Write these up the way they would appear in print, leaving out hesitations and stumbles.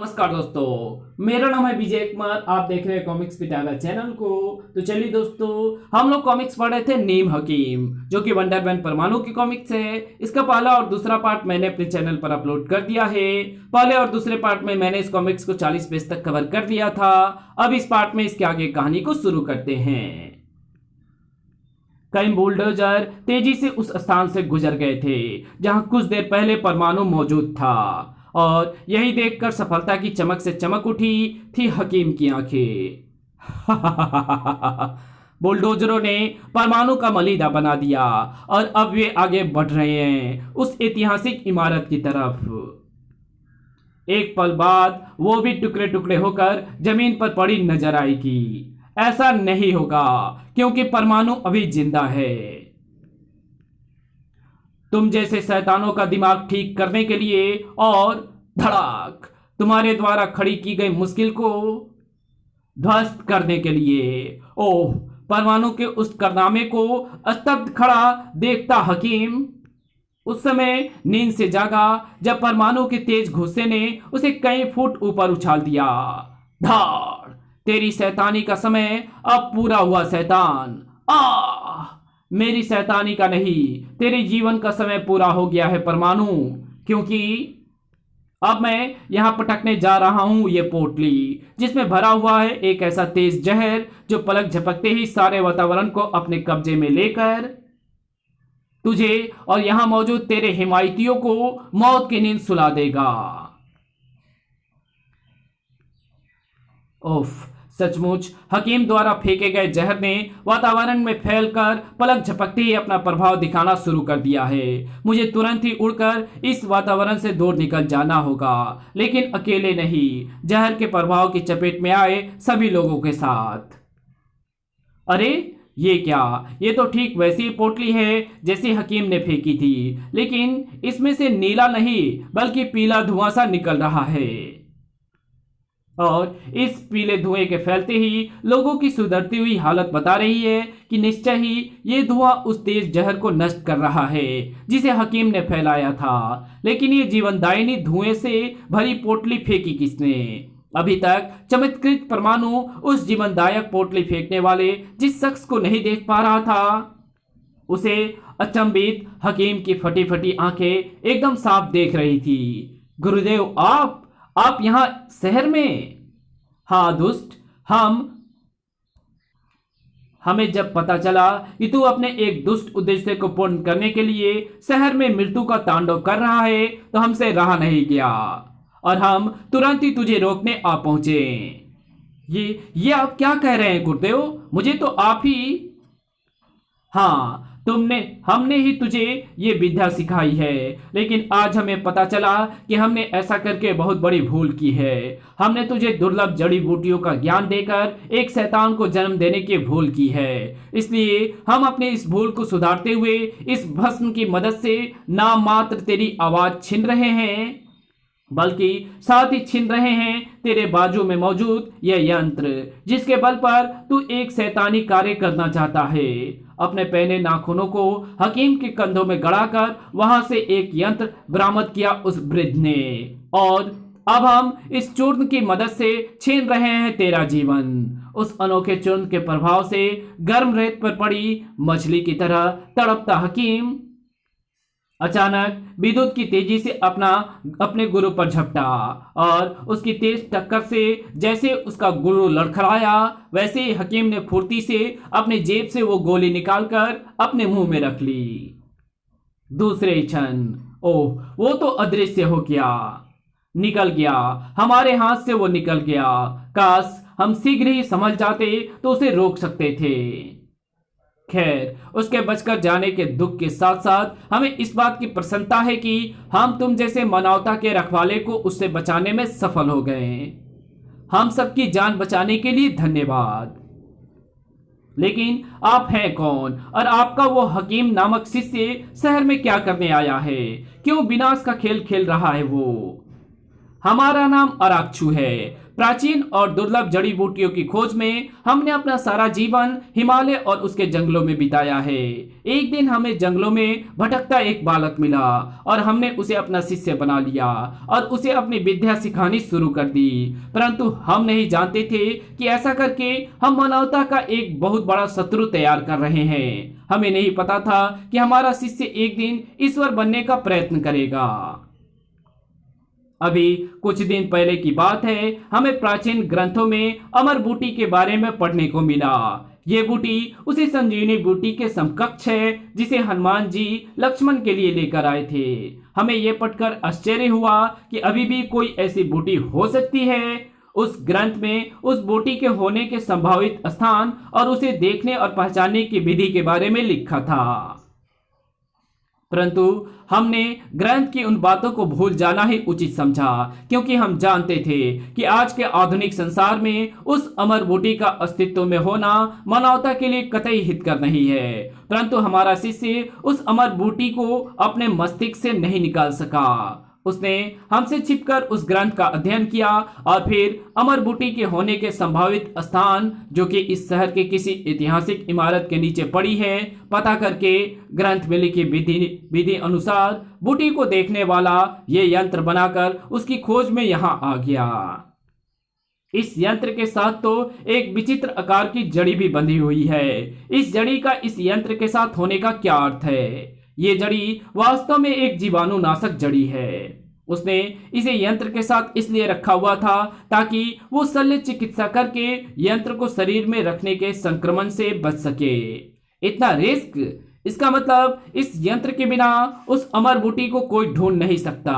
नमस्कार दोस्तों, मेरा नाम है विजय कुमार। आप देख रहे हैं कॉमिक्स पिटारा चैनल को। तो चलिए दोस्तों, हम लोग कॉमिक्स पढ़ रहे थे नीम हकीम, जो कि वंडरमैन परमाणु की कॉमिक्स है। इसका पहला और दूसरा पार्ट मैंने अपने चैनल पर अपलोड कर दिया है। पहले और दूसरे पार्ट में मैंने इस कॉमिक्स को 40 पेज तक कवर कर दिया था। अब इस पार्ट में इसके आगे कहानी को शुरू करते हैं। कई बुलडोजर तेजी से उस स्थान से गुजर गए थे जहां कुछ देर पहले परमाणु मौजूद था, और यही देखकर सफलता की चमक से चमक उठी थी हकीम की आंखें। बुलडोजरों ने परमाणु का मलीदा बना दिया और अब वे आगे बढ़ रहे हैं उस ऐतिहासिक इमारत की तरफ। एक पल बाद वो भी टुकड़े टुकड़े होकर जमीन पर पड़ी नजर आएगी। ऐसा नहीं होगा क्योंकि परमाणु अभी जिंदा है। तुम जैसे शैतानों का दिमाग ठीक करने के लिए और धड़ाक तुम्हारे द्वारा खड़ी की गई मुश्किल को ध्वस्त करने के लिए। ओह, परमाणु के उस कारनामे को स्तब्ध खड़ा देखता हकीम उस समय नींद से जागा जब परमाणु के तेज गुस्से ने उसे कई फुट ऊपर उछाल दिया। धाड़! तेरी शैतानी का समय अब पूरा हुआ शैतान। मेरी शैतानी का नहीं, तेरे जीवन का समय पूरा हो गया है परमाणु, क्योंकि अब मैं यहां पटकने जा रहा हूं ये पोटली जिसमें भरा हुआ है एक ऐसा तेज जहर जो पलक झपकते ही सारे वातावरण को अपने कब्जे में लेकर तुझे और यहां मौजूद तेरे हिमायतियों को मौत की नींद सुला देगा। ओफ, सचमुच हकीम द्वारा फेंके गए जहर ने वातावरण में फैलकर पलक झपकते ही अपना प्रभाव दिखाना शुरू कर दिया है। मुझे तुरंत ही उड़कर इस वातावरण से दूर निकल जाना होगा, लेकिन अकेले नहीं, जहर के प्रभाव की चपेट में आए सभी लोगों के साथ। अरे ये क्या? ये तो ठीक वैसी पोटली है जैसी हकीम ने फेंकी थी, लेकिन इसमें से नीला नहीं बल्कि पीला धुआं सा निकल रहा है, और इस पीले धुएं के फैलते ही लोगों की सुधरती हुई हालत बता रही है कि निश्चय ही ये धुआं उस तेज जहर को नष्ट कर रहा है जिसे हकीम ने फैलाया था। लेकिन ये जीवनदायिनी धुएं से भरी पोटली फेंकी किसने? अभी तक चमत्कृत परमाणु उस जीवनदायक पोटली फेंकने वाले जिस शख्स को नहीं देख पा रहा था, उसे अचंभित हकीम की फटी फटी आंखें एकदम साफ देख रही थी। गुरुदेव, आप यहां शहर में? हाँ दुष्ट, हमें जब पता चला कि तू अपने एक दुष्ट उद्देश्य को पूर्ण करने के लिए शहर में मृत्यु का तांडव कर रहा है तो हमसे रहा नहीं गया, और हम तुरंत ही तुझे रोकने आ पहुंचे। ये आप क्या कह रहे हैं गुरुदेव? मुझे तो आप ही। हाँ, हमने ही तुझे ये विद्या सिखाई है, लेकिन आज हमें पता चला कि हमने ऐसा करके बहुत बड़ी भूल की है। हमने तुझे दुर्लभ जड़ी बूटियों का ज्ञान देकर एक शैतान को जन्म देने की भूल की है। इसलिए हम अपने इस भूल को सुधारते हुए इस भस्म की मदद से नाम मात्र तेरी आवाज छीन रहे हैं, बल्कि साथ ही छीन रहे हैं तेरे बाजू में मौजूद यह यंत्र जिसके बल पर तू एक शैतानी कार्य करना चाहता है। अपने पहने नाखूनों को हकीम के कंधों में गड़ाकर वहां से एक यंत्र बरामद किया उस वृद्ध ने, और अब हम इस चूर्ण की मदद से छीन रहे हैं तेरा जीवन। उस अनोखे चूर्ण के प्रभाव से गर्म रेत पर पड़ी मछली की तरह तड़पता हकीम अचानक विद्युत की तेजी से अपने गुरु पर झपटा, और उसकी तेज टक्कर से जैसे उसका गुरु लड़खड़ाया, वैसे ही हकीम ने फुर्ती से अपने जेब से वो गोली निकालकर अपने मुंह में रख ली। दूसरे ही क्षण ओह, वो तो अदृश्य हो गया, निकल गया, हमारे हाथ से वो निकल गया। काश हम शीघ्र ही समझ जाते तो उसे रोक सकते थे। खैर, उसके बचकर जाने के दुख के साथ साथ हमें इस बात की प्रसन्नता है कि हम तुम जैसे मानवता के रखवाले को उससे बचाने में सफल हो गए। हम सबकी जान बचाने के लिए धन्यवाद। लेकिन आप हैं कौन, और आपका वो हकीम नामक शिष्य शहर में क्या करने आया है? क्यों विनाश का खेल खेल रहा है वो? हमारा नाम अराक्षु है। प्राचीन और दुर्लभ जड़ी बूटियों की खोज में हमने अपना सारा जीवन हिमालय और उसके जंगलों में बिताया है। एक दिन हमें जंगलों में भटकता एक बालक मिला और हमने उसे अपना शिष्य बना लिया और उसे अपनी विद्या सिखानी शुरू कर दी। परंतु हम नहीं जानते थे कि ऐसा करके हम मानवता का एक बहुत बड़ा शत्रु तैयार कर रहे हैं। हमें नहीं पता था कि हमारा शिष्य एक दिन ईश्वर बनने का प्रयत्न करेगा। अभी कुछ दिन पहले की बात है, हमें प्राचीन ग्रंथों में अमर बूटी के बारे में पढ़ने को मिला। ये बूटी उसी संजीवनी बूटी के समकक्ष है जिसे हनुमान जी लक्ष्मण के लिए लेकर आए थे। हमें यह पढ़कर आश्चर्य हुआ कि अभी भी कोई ऐसी बूटी हो सकती है। उस ग्रंथ में उस बूटी के होने के संभावित स्थान और उसे देखने और पहचानने की विधि के बारे में लिखा था। परंतु हमने ग्रंथ की उन बातों को भूल जाना ही उचित समझा, क्योंकि हम जानते थे कि आज के आधुनिक संसार में उस अमर बूटी का अस्तित्व में होना मानवता के लिए कतई हितकर नहीं है। परंतु हमारा शिष्य उस अमर बूटी को अपने मस्तिष्क से नहीं निकाल सका। उसने हमसे छिपकर उस ग्रंथ का अध्ययन किया और फिर अमर बूटी के होने के संभावित स्थान, जो कि इस शहर के किसी ऐतिहासिक इमारत के नीचे पड़ी है, पता करके ग्रंथ में लिखी विधि अनुसार बूटी को देखने वाला ये यंत्र बनाकर उसकी खोज में यहाँ आ गया। इस यंत्र के साथ तो एक विचित्र आकार की जड़ी भी बंधी हुई है। इस जड़ी का इस यंत्र के साथ होने का क्या अर्थ है? ये जड़ी वास्तव में एक जीवाणुनाशक जड़ी है। उसने इसे यंत्र के साथ इसलिए रखा हुआ था ताकि वो शल्य चिकित्सा करके यंत्र को शरीर में रखने के संक्रमण से बच सके। इतना रिस्क? इसका मतलब इस यंत्र के बिना उस अमर बूटी को कोई ढूंढ नहीं सकता।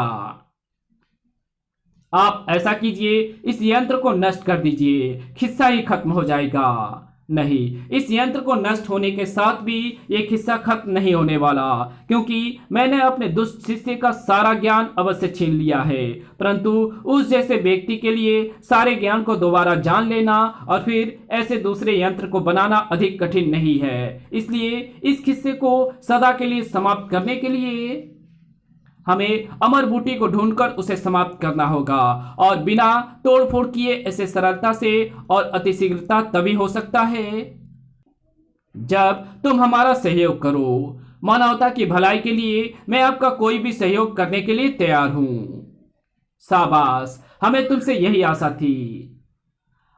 आप ऐसा कीजिए, इस यंत्र को नष्ट कर दीजिए, खिस्सा ही खत्म हो जाएगा। नहीं, इस यंत्र को नष्ट होने के साथ भी ये किस्सा खत्म नहीं होने वाला, क्योंकि मैंने अपने दुष्ट शिष्य का सारा ज्ञान अवश्य छीन लिया है। परंतु उस जैसे व्यक्ति के लिए सारे ज्ञान को दोबारा जान लेना और फिर ऐसे दूसरे यंत्र को बनाना अधिक कठिन नहीं है। इसलिए इस किस्से को सदा के लिए समाप्त करने के लिए हमें अमर बूटी को ढूंढकर उसे समाप्त करना होगा, और बिना तोड़फोड़ किए ऐसे सरलता से और अतिशीघ्रता तभी हो सकता है जब तुम हमारा सहयोग करो। मानवता की भलाई के लिए मैं आपका कोई भी सहयोग करने के लिए तैयार हूं। शाबाश, हमें तुमसे यही आशा थी।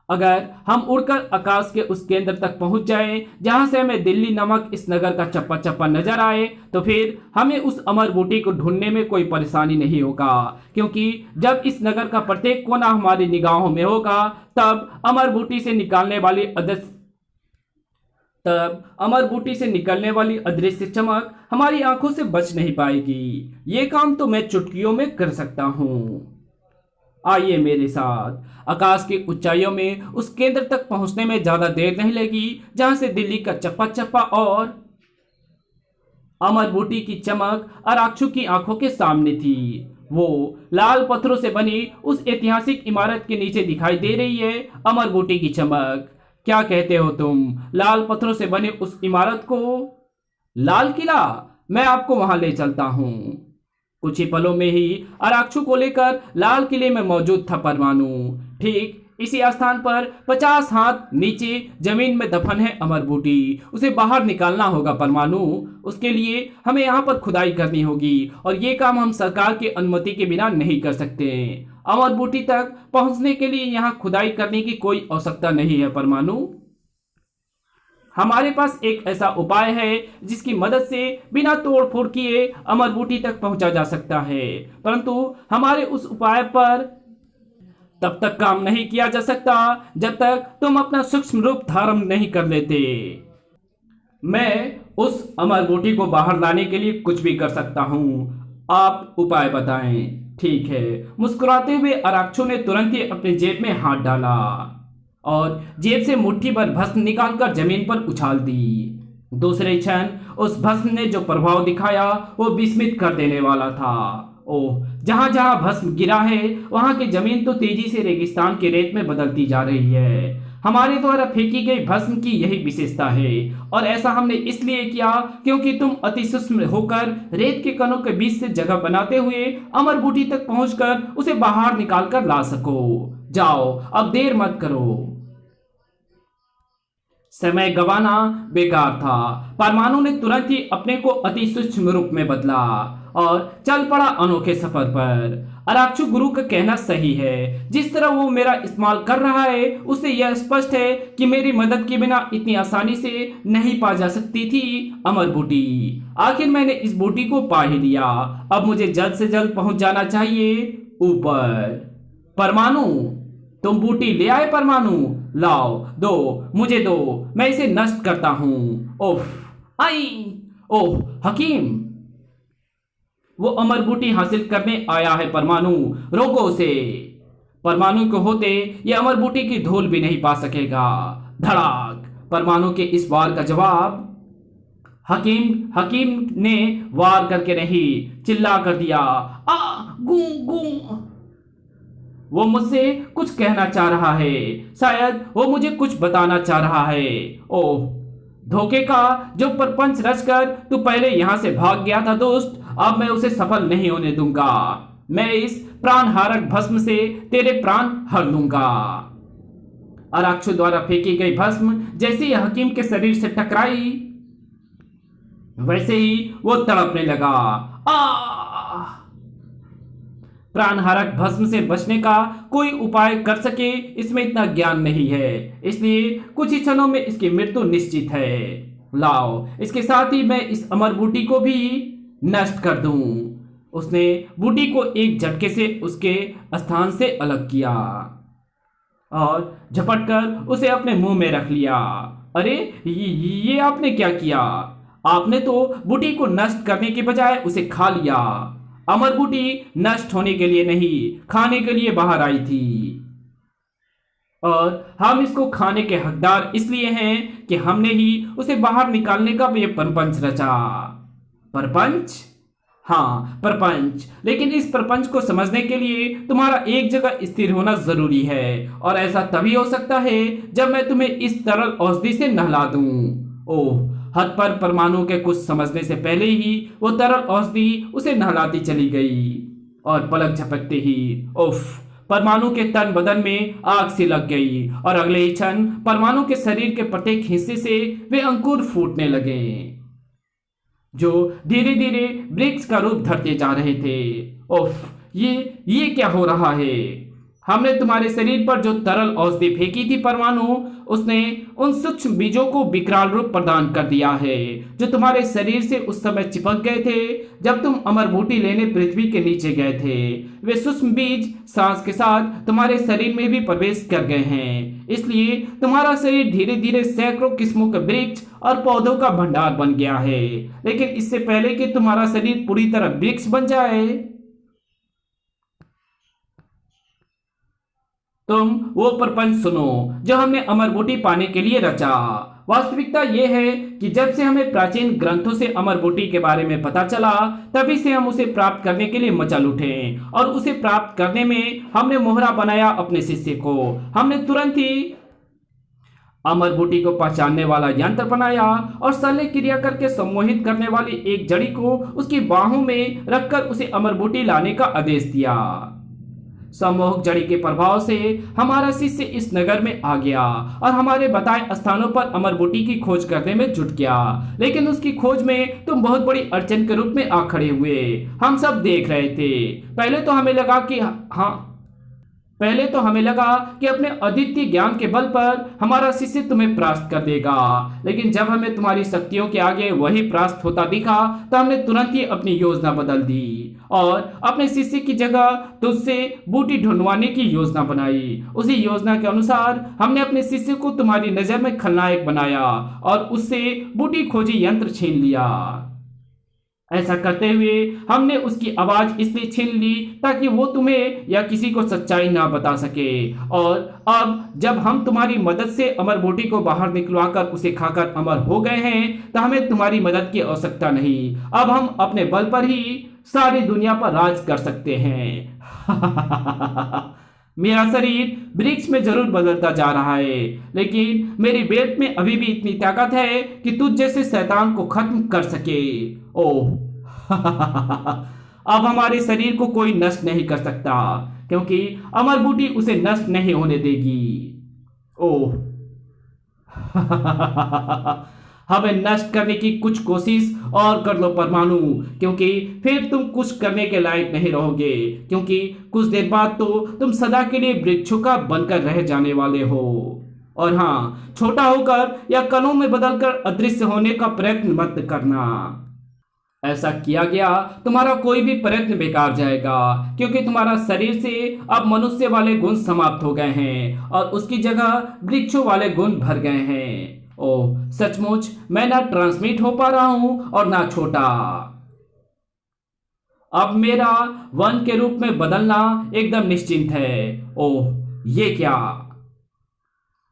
अगर हम उड़कर आकाश के उस केंद्र तक पहुंच जाएं जहां से हमें दिल्ली नामक इस नगर का चप्पा चप्पा नजर आए, तो फिर हमें उस अमर बूटी को ढूंढने में कोई परेशानी नहीं होगा, क्योंकि जब इस नगर का प्रत्येक कोना हमारी निगाहों में होगा तब अमर बूटी से निकलने वाली अदृश्य चमक हमारी आंखों से बच नहीं पाएगी। ये काम तो मैं चुटकियों में कर सकता हूं। आइए मेरे साथ। आकाश की ऊंचाइयों में उस केंद्र तक पहुंचने में ज्यादा देर नहीं लगी जहां से दिल्ली का चप्पा चप्पा और अमर बूटी की चमक अराक्षु की आंखों के सामने थी। वो लाल पत्थरों से बनी उस ऐतिहासिक इमारत के नीचे दिखाई दे रही है अमर बूटी की चमक। क्या कहते हो तुम? लाल पत्थरों से बनी उस इमारत को? लाल किला? मैं आपको वहां ले चलता हूं। कुछ ही पलों में ही अराक्षु को लेकर लाल किले में मौजूद था परमाणु। ठीक इसी स्थान पर 50 हाथ नीचे जमीन में दफन है अमर बूटी। उसे बाहर निकालना होगा परमाणु। उसके लिए हमें यहाँ पर खुदाई करनी होगी, और ये काम हम सरकार की अनुमति के बिना नहीं कर सकते। अमर बूटी तक पहुंचने के लिए यहाँ खुदाई करने की कोई आवश्यकता नहीं है परमाणु। हमारे पास एक ऐसा उपाय है जिसकी मदद से बिना तोड़फोड़ किए अमर बूटी तक पहुंचा जा सकता है, परंतु हमारे उस उपाय पर तब तक काम नहीं किया जा सकता जब तक तुम अपना सूक्ष्म रूप धारण नहीं कर लेते। मैं उस अमर बूटी को बाहर लाने के लिए कुछ भी कर सकता हूं, आप उपाय बताएं। ठीक है। मुस्कुराते हुए अराक्षु ने तुरंत ही अपनी जेब में हाथ डाला और जेब से मुट्ठी भर भस्म निकालकर जमीन पर उछाल दी। दूसरे क्षण उस भस्म ने जो प्रभाव दिखाया वो विस्मित कर देने वाला था। ओह, जहां जहां भस्म गिरा है वहां की जमीन तो तेजी से रेगिस्तान की रेत में बदलती जा रही है। हमारे द्वारा फेंकी गई भस्म की यही विशेषता है, और ऐसा हमने इसलिए किया क्योंकि तुम अति सूक्ष्म होकर रेत के कणों के बीच से जगह बनाते हुए अमर बूटी तक पहुंचकर उसे बाहर निकाल कर ला सको। जाओ, अब देर मत करो। समय गंवाना बेकार था। परमाणु ने तुरंत ही अपने को अति सूक्ष्म रूप में बदला और चल पड़ा अनोखे सफर पर। अराक्षु गुरु का कहना सही है। जिस तरह वो मेरा इस्तेमाल कर रहा है उससे यह स्पष्ट है कि मेरी मदद के बिना इतनी आसानी से नहीं पा जा सकती थी अमर बूटी। आखिर मैंने इस बूटी को पा ही लिया। अब मुझे जल्द से जल्द पहुंच जाना चाहिए ऊपर। परमाणु, तुम बूटी ले आए? परमाणु, लाओ, दो, मुझे दो, मैं इसे नष्ट करता हूं। ओफ, आई, ओह हकीम, वो अमर बूटी हासिल करने आया है। परमाणु, रोको उसे। परमाणु को होते ये अमर बूटी की धूल भी नहीं पा सकेगा। धड़ाक, परमाणु के इस वार का जवाब हकीम ने वार करके नहीं, चिल्ला कर दिया। आ गू गू। वो मुझसे कुछ कहना चाह रहा है। शायद वो मुझे कुछ बताना चाह रहा है। ओह, धोखे का जो परपंच रचकर तू पहले यहां से भाग गया था दोस्त, अब मैं उसे सफल नहीं होने दूंगा। मैं इस प्राणहारक भस्म से तेरे प्राण हर लूंगा। अराक्षु द्वारा फेंकी गई भस्म जैसे ही हकीम के शरीर से टकराई वैसे ही वो तड़पने लगा। प्राणहारक भस्म से बचने का कोई उपाय कर सके इसमें इतना ज्ञान नहीं है, इसलिए कुछ ही क्षणों में इसकी मृत्यु निश्चित है। लाओ, इसके साथ ही मैं इस अमर बूटी को भी नष्ट कर दूं। उसने बूटी को एक झटके से उसके स्थान से अलग किया और झपटकर उसे अपने मुंह में रख लिया। अरे ये आपने क्या किया? आपने तो बूटी को नष्ट करने के बजाय उसे खा लिया। अमर बूटी नष्ट होने के लिए नहीं, खाने के लिए बाहर आई थी, और हम इसको खाने के हकदार इसलिए हैं कि हमने ही उसे बाहर निकालने का ये परपंच रचा। परपंच? हाँ, परपंच। लेकिन इस परपंच को समझने के लिए तुम्हारा एक जगह स्थिर होना जरूरी है, और ऐसा तभी हो सकता है जब मैं तुम्हें इस तरल औषधि से नहला दूं। ओह, हद पर परमाणु के कुछ समझने से पहले ही वो तरल औषधि उसे नहलाती चली गई, और पलक झपकते ही उफ, परमाणु के तन बदन में आग सी लग गई, और अगले ही क्षण परमाणु के शरीर के प्रत्येक हिस्से से वे अंकुर फूटने लगे जो धीरे धीरे वृक्ष का रूप धरते जा रहे थे। उफ, ये क्या हो रहा है? हमने तुम्हारे शरीर पर जो तरल औषधि फेंकी थी परमाणु, उसने उन सूक्ष्म बीजों को विकराल रूप प्रदान कर दिया है जो तुम्हारे शरीर से उस समय चिपक गए थे जब तुम अमर बूटी लेने पृथ्वी के नीचे गए थे। वे सूक्ष्म बीज सांस के साथ तुम्हारे शरीर में भी प्रवेश कर गए हैं, इसलिए तुम्हारा शरीर धीरे धीरे सैकड़ों किस्मों के वृक्ष और पौधों का भंडार बन गया है। लेकिन इससे पहले कि तुम्हारा शरीर पूरी तरह वृक्ष बन जाए, तुम वो प्रपंच सुनो जो हमने अमर बूटी पाने के लिए रचा। वास्तविकता यह है कि जब से हमें प्राचीन ग्रंथों से अमर बूटी के बारे में पता चला, तभी से हम उसे प्राप्त करने के लिए मचल उठे, और उसे प्राप्त करने में हमने मोहरा बनाया अपने शिष्य को। हमने तुरंत ही अमर बूटी को पहचानने वाला यंत्र बनाया और शल्य क्रिया करके सम्मोहित करने वाली एक जड़ी को उसकी बाहों में रखकर उसे अमर बूटी लाने का आदेश दिया। सम्मोहक जड़ी के प्रभाव से हमारा शिष्य इस नगर में आ गया और हमारे बताए स्थानों पर अमर बूटी की खोज करने में जुट गया। लेकिन उसकी खोज में तुम बहुत बड़ी अड़चन के रूप में आ खड़े हुए। हम सब देख रहे थे। पहले तो हमें लगा कि अपने अद्वितीय ज्ञान के बल पर हमारा शिष्य तुम्हें परास्त कर देगा, लेकिन जब हमें तुम्हारी शक्तियों के आगे वही परास्त होता दिखा तो हमने तुरंत ही अपनी योजना बदल दी और अपने शिष्य की जगह तुझसे बूटी ढूंढवाने की योजना बनाई। उसी योजना के अनुसार हमने अपने शिष्य को तुम्हारी नजर में खलनायक बनाया और उससे बूटी खोजी यंत्र छीन लिया। ऐसा करते हुए हमने उसकी आवाज इसलिए छीन ली ताकि वो तुम्हें या किसी को सच्चाई ना बता सके। और अब जब हम तुम्हारी मदद से अमर बूटी को बाहर निकलवाकर उसे खाकर अमर हो गए हैं तो हमें तुम्हारी मदद की आवश्यकता नहीं। अब हम अपने बल पर ही सारी दुनिया पर राज कर सकते हैं। मेरा शरीर वृक्ष में जरूर बदलता जा रहा है, लेकिन मेरी बेल्ट में अभी भी इतनी ताकत है कि तुझ जैसे शैतान को खत्म कर सके। ओह अब हमारे शरीर को कोई नष्ट नहीं कर सकता, क्योंकि अमर बूटी उसे नष्ट नहीं होने देगी। ओह हमें नष्ट करने की कुछ कोशिश और कर लो परमाणु, क्योंकि फिर तुम कुछ करने के लायक नहीं रहोगे, क्योंकि कुछ देर बाद तो तुम सदा के लिए वृक्षों का बनकर रह जाने वाले हो। और हाँ, छोटा होकर या कणों में बदलकर अदृश्य होने का प्रयत्न मत करना। ऐसा किया गया तुम्हारा कोई भी प्रयत्न बेकार जाएगा, क्योंकि तुम्हारा शरीर से अब मनुष्य वाले गुण समाप्त हो गए हैं और उसकी जगह वृक्षों वाले गुण भर गए हैं। ओह सचमुच मैं ना ट्रांसमिट हो पा रहा हूं और ना छोटा। अब मेरा वन के रूप में बदलना एकदम निश्चिंत है। ओह ये क्या?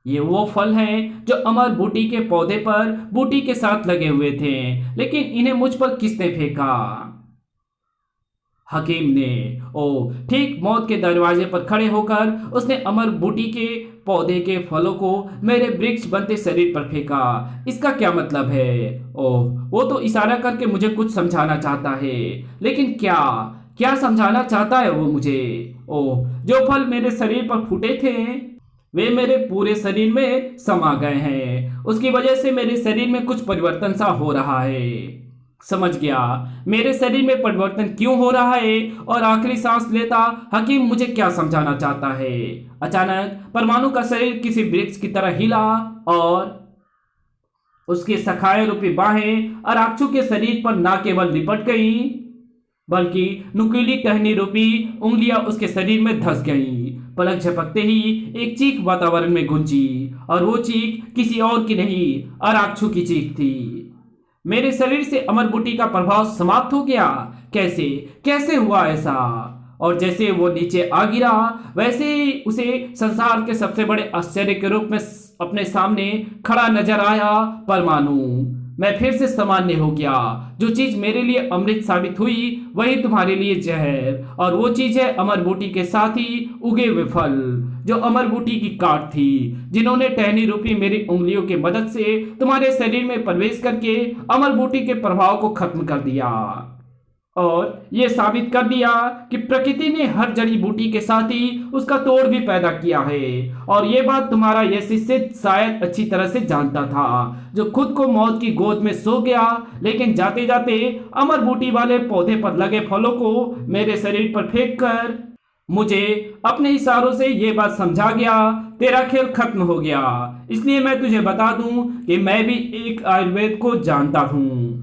ये वो फल हैं जो अमर बूटी के पौधे पर बूटी के साथ लगे हुए थे, लेकिन इन्हें मुझ पर किसने फेंका? हकीम ने। ओ ठीक मौत के दरवाजे पर खड़े होकर उसने अमर बूटी के पौधे के फलों को मेरे वृक्ष बनते शरीर पर फेंका। इसका क्या मतलब है? ओह वो तो इशारा करके मुझे कुछ समझाना चाहता है, लेकिन क्या क्या समझाना चाहता है वो मुझे? ओह जो फल मेरे शरीर पर फूटे थे वे मेरे पूरे शरीर में समा गए हैं। उसकी वजह से मेरे शरीर में कुछ परिवर्तन सा हो रहा है। समझ गया मेरे शरीर में परिवर्तन क्यों हो रहा है। और आखिरी सांस लेता हकीम मुझे क्या समझाना चाहता है। अचानक परमाणु का शरीर किसी वृक्ष की तरह हिला और उसके सखाए रूपी बाहें अराक्षु के शरीर पर न केवल लिपट गई, बल्कि नुकीली टहनी रूपी उंगलियां उसके शरीर में धंस गईं। पलक झपकते ही एक चीख वातावरण में गूंजी, और वो चीख किसी और की नहीं अराक्षु की चीख थी। मेरे शरीर से अमर बूटी का प्रभाव समाप्त हो गया। कैसे कैसे हुआ ऐसा? और जैसे वो नीचे आ गिरा, वैसे ही उसे संसार के सबसे बड़े आश्चर्य के रूप में अपने सामने खड़ा नजर आया परमाणु। मैं फिर से सामान्य हो गया। जो चीज मेरे लिए अमृत साबित हुई वही तुम्हारे लिए जहर, और वो चीज है अमर बूटी के साथ ही उगे हुए फल, जो अमर बूटी की काट थी, जिन्होंने टहनी रूपी मेरी उंगलियों की मदद से तुम्हारे शरीर में प्रवेश करके अमर बूटी के प्रभाव को खत्म कर दिया और ये साबित कर दिया कि प्रकृति ने हर जड़ी बूटी के साथ ही उसका तोड़ भी पैदा किया है। और ये बात तुम्हारा यह शिष्य शायद अच्छी तरह से जानता था, जो खुद को मौत की गोद में सो गया, लेकिन जाते जाते अमर बूटी वाले पौधे पर लगे फलों को मेरे शरीर पर फेंक कर मुझे अपने इशारों से ये बात समझा गया, तेरा खेल खत्म हो गया। इसलिए मैं तुझे बता दूं कि मैं भी एक आयुर्वेद को जानता हूं,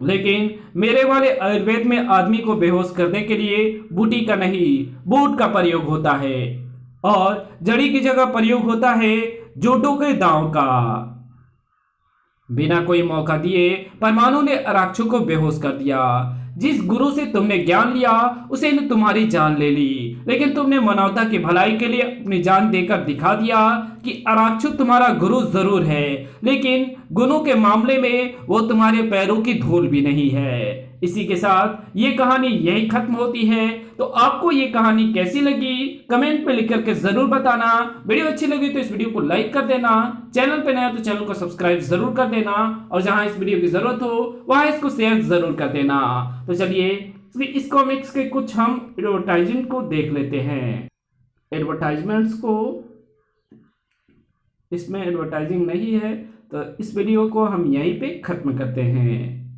लेकिन मेरे वाले आयुर्वेद में आदमी को बेहोश करने के लिए बूटी का नहीं बूट का प्रयोग होता है, और जड़ी की जगह प्रयोग होता है जोटों के दांव का। बिना कोई मौका दिए परमाणु ने अराक्षु को बेहोश कर दिया। जिस गुरु से तुमने ज्ञान लिया उसे ने तुम्हारी जान ले ली, लेकिन तुमने मानवता की भलाई के लिए अपनी जान देकर दिखा दिया कि अराक्षु तुम्हारा गुरु जरूर है, लेकिन गुणों के मामले में वो तुम्हारे पैरों की धूल भी नहीं है। इसी के साथ ये कहानी यही खत्म होती है। तो आपको ये कहानी कैसी लगी कमेंट पे लिख करके जरूर बताना। वीडियो अच्छी लगी तो इस वीडियो को लाइक कर देना, चैनल पे नया तो चैनल को सब्सक्राइब जरूर कर देना, और जहां इस वीडियो की जरूरत हो वहां इसको शेयर जरूर कर देना। तो चलिए इस कॉमिक्स के कुछ हम एडवर्टाइजमेंट को देख लेते हैं। एडवर्टाइजमेंट्स को इसमें एडवर्टाइजिंग नहीं है, तो इस वीडियो को हम यहीं पे खत्म करते हैं।